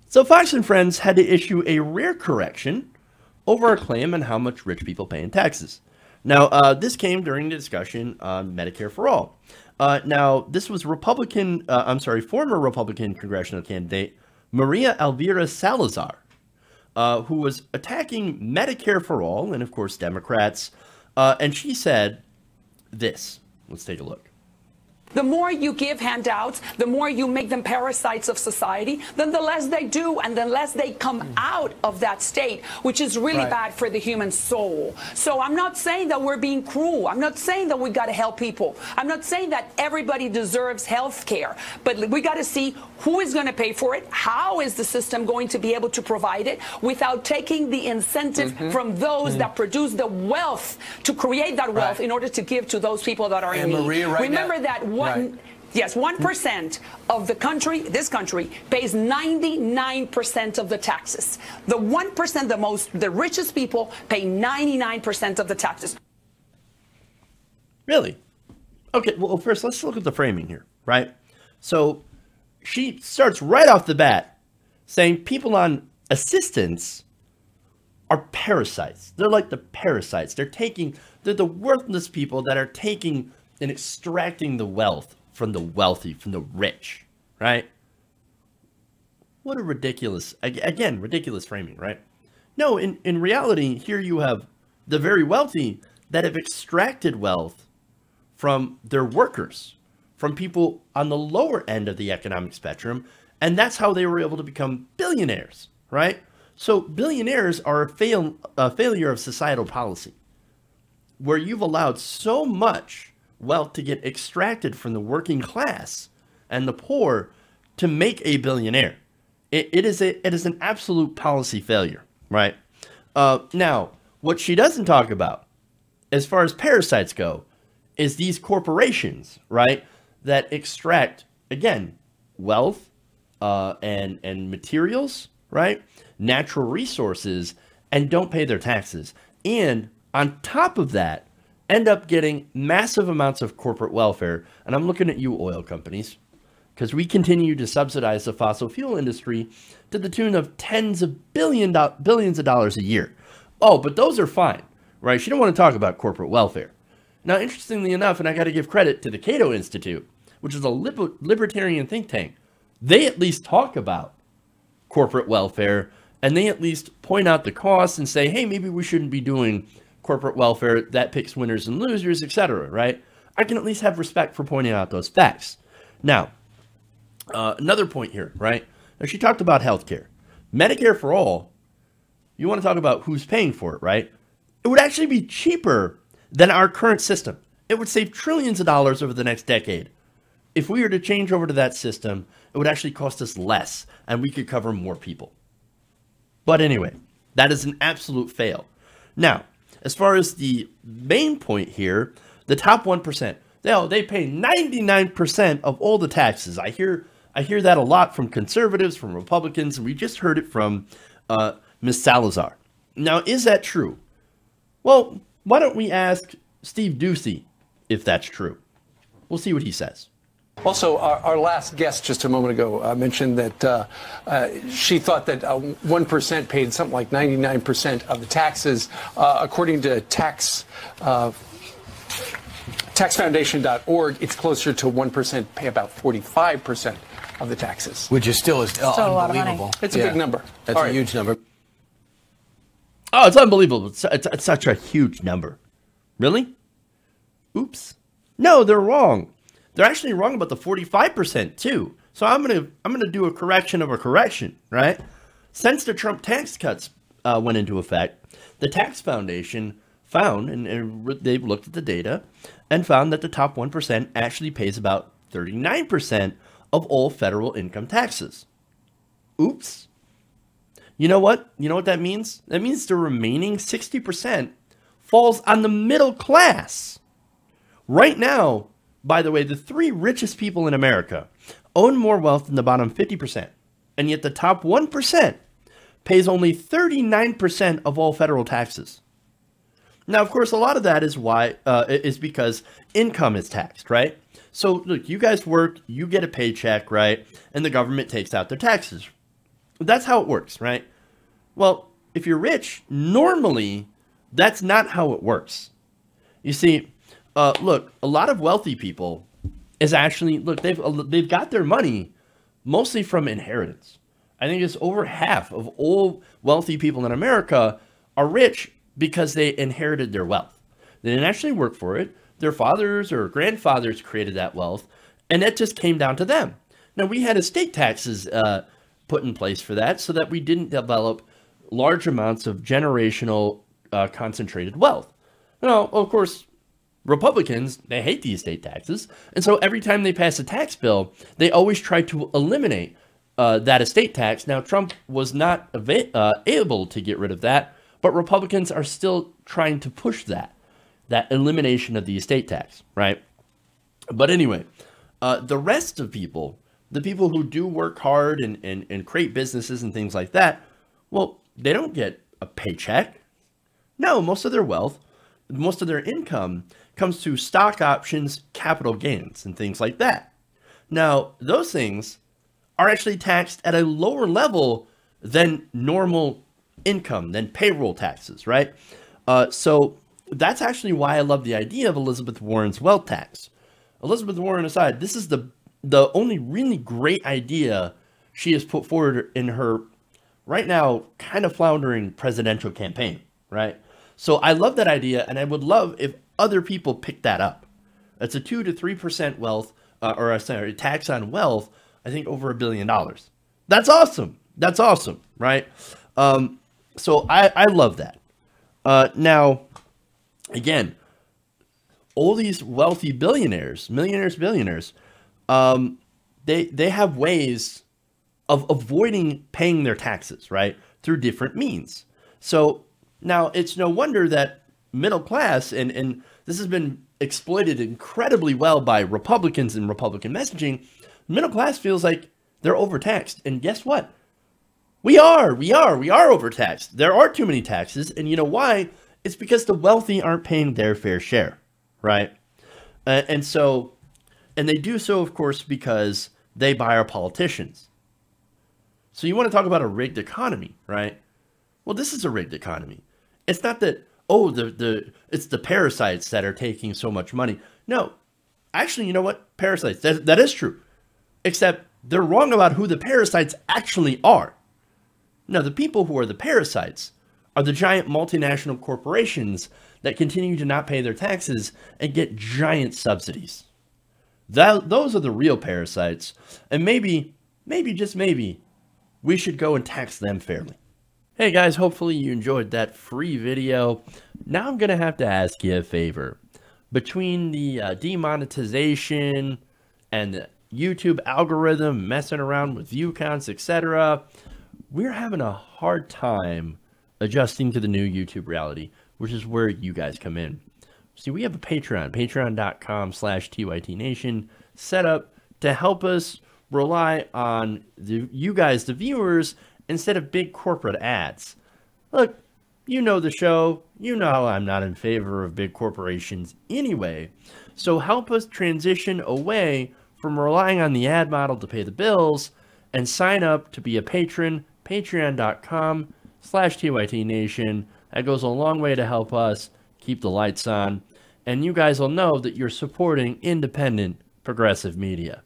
So Fox and Friends had to issue a rare correction over a claim on how much rich people pay in taxes. Now, this came during the discussion on Medicare for All. Now, this was former Republican congressional candidate Maria Elvira Salazar, who was attacking Medicare for All and, of course, Democrats. And she said this. Let's take a look. The more you give handouts, the more you make them parasites of society, then the less they do and the less they come out of that state, which is really bad for the human soul. So I'm not saying that we're being cruel. I'm not saying that we got to help people. I'm not saying that everybody deserves health care, but we got to see who is going to pay for it, how is the system going to be able to provide it without taking the incentive from those that produce the wealth to create that wealth in order to give to those people that are in need. Maria, Remember that 1% of the country, this country, pays 99% of the taxes. The 1%, the richest people pay 99% of the taxes. Really? Okay, well, first, let's look at the framing here, right? So she starts right off the bat saying people on assistance are parasites. They're like the parasites. They're the worthless people that are taking and extracting the wealth from the wealthy, from the rich, right? What a ridiculous, again, ridiculous framing, right? No, in reality, here you have the very wealthy that have extracted wealth from their workers, from people on the lower end of the economic spectrum, and that's how they were able to become billionaires, right? So billionaires are a failure of societal policy, where you've allowed so much wealth to get extracted from the working class and the poor to make a billionaire. It is an absolute policy failure, right? Now, what she doesn't talk about, as far as parasites go, is these corporations, right, that extract, again, wealth and materials, right, natural resources, and don't pay their taxes. And on top of that, end up getting massive amounts of corporate welfare. And I'm looking at you, oil companies, because we continue to subsidize the fossil fuel industry to the tune of tens of billions of dollars a year. Oh, but those are fine, right? She don't want to talk about corporate welfare. Now, interestingly enough, and I got to give credit to the Cato Institute, which is a libertarian think tank, they at least talk about corporate welfare, and they at least point out the costs and say, hey, maybe we shouldn't be doing corporate welfare that picks winners and losers, etc., right? I can at least have respect for pointing out those facts. Now, another point here, right? Now, she talked about healthcare. Medicare for all, you want to talk about who's paying for it, right? It would actually be cheaper than our current system. It would save trillions of dollars over the next decade. If we were to change over to that system, it would actually cost us less, and we could cover more people. But anyway, that is an absolute fail. Now, as far as the main point here, the top 1%, they pay 99% of all the taxes. I hear that a lot from conservatives, from Republicans, and we just heard it from Ms. Salazar. Now, is that true? Well, why don't we ask Steve Doocy if that's true? We'll see what he says. Also, our last guest just a moment ago mentioned that she thought that 1% paid something like 99% of the taxes. According to taxfoundation.org, it's closer to 1% pay about 45% of the taxes. Which is still unbelievable. It's a big number. That's a huge number. Oh, it's unbelievable. It's such a huge number. Really? Oops. No, they're wrong. They're actually wrong about the 45% too. So I'm gonna do a correction of a correction, right? Since the Trump tax cuts went into effect, the Tax Foundation found, and they've looked at the data, and found that the top 1% actually pays about 39% of all federal income taxes. Oops. You know what? You know what that means? That means the remaining 60% falls on the middle class. Right now, by the way, the 3 richest people in America own more wealth than the bottom 50%, and yet the top 1% pays only 39% of all federal taxes. Now, of course, a lot of that is because income is taxed, right? So, look, you guys work, you get a paycheck, right? And the government takes out their taxes. that's how it works, right? Well, if you're rich, normally that's not how it works. You see, look, a lot of wealthy people is actually, look, they've got their money mostly from inheritance. I think it's over half of all wealthy people in America are rich because they inherited their wealth. They didn't actually work for it. Their fathers or grandfathers created that wealth, and that just came down to them. Now, we had estate taxes put in place for that so that we didn't develop large amounts of generational concentrated wealth. Now, of course, Republicans, they hate the estate taxes. And so every time they pass a tax bill, they always try to eliminate that estate tax. Now, Trump was not able to get rid of that, but Republicans are still trying to push that elimination of the estate tax, right? But anyway, the rest of people, the people who do work hard and create businesses and things like that, well, they don't get a paycheck. No, most of their wealth, most of their income comes to stock options, capital gains, and things like that. Now, those things are actually taxed at a lower level than normal income, than payroll taxes, right? So that's actually why I love the idea of Elizabeth Warren's wealth tax. Elizabeth Warren aside, this is the only really great idea she has put forward in her, right now, kind of floundering presidential campaign, right? So I love that idea, and I would love if other people pick that up. It's a 2 to 3% wealth, a tax on wealth, I think over $1 billion. That's awesome. That's awesome, right? So I love that. Now, again, all these wealthy billionaires, millionaires, billionaires, they have ways of avoiding paying their taxes, right? Through different means. So now it's no wonder that middle class, and this has been exploited incredibly well by Republicans and Republican messaging, middle class feels like they're overtaxed. And guess what? We are overtaxed. There are too many taxes. And you know why? It's because the wealthy aren't paying their fair share, right? And they do so, of course, because they buy our politicians. So you want to talk about a rigged economy, right? Well, this is a rigged economy. It's not that, oh, it's the parasites that are taking so much money. No, actually, you know what? Parasites, that is true. Except they're wrong about who the parasites actually are. No, the people who are the parasites are the giant multinational corporations that continue to not pay their taxes and get giant subsidies. Those are the real parasites. And maybe, just maybe, we should go and tax them fairly. Hey guys, hopefully you enjoyed that free video. Now I'm going to have to ask you a favor. Between the demonetization and the YouTube algorithm messing around with view counts, etc., we're having a hard time adjusting to the new YouTube reality, which is where you guys come in. See, we have a Patreon, patreon.com/TYTNation, set up to help us rely on you guys, the viewers, instead of big corporate ads. Look, you know the show. You know I'm not in favor of big corporations anyway. So help us transition away from relying on the ad model to pay the bills and sign up to be a patron, patreon.com/TYTNation. That goes a long way to help us keep the lights on. And you guys will know that you're supporting independent, progressive media.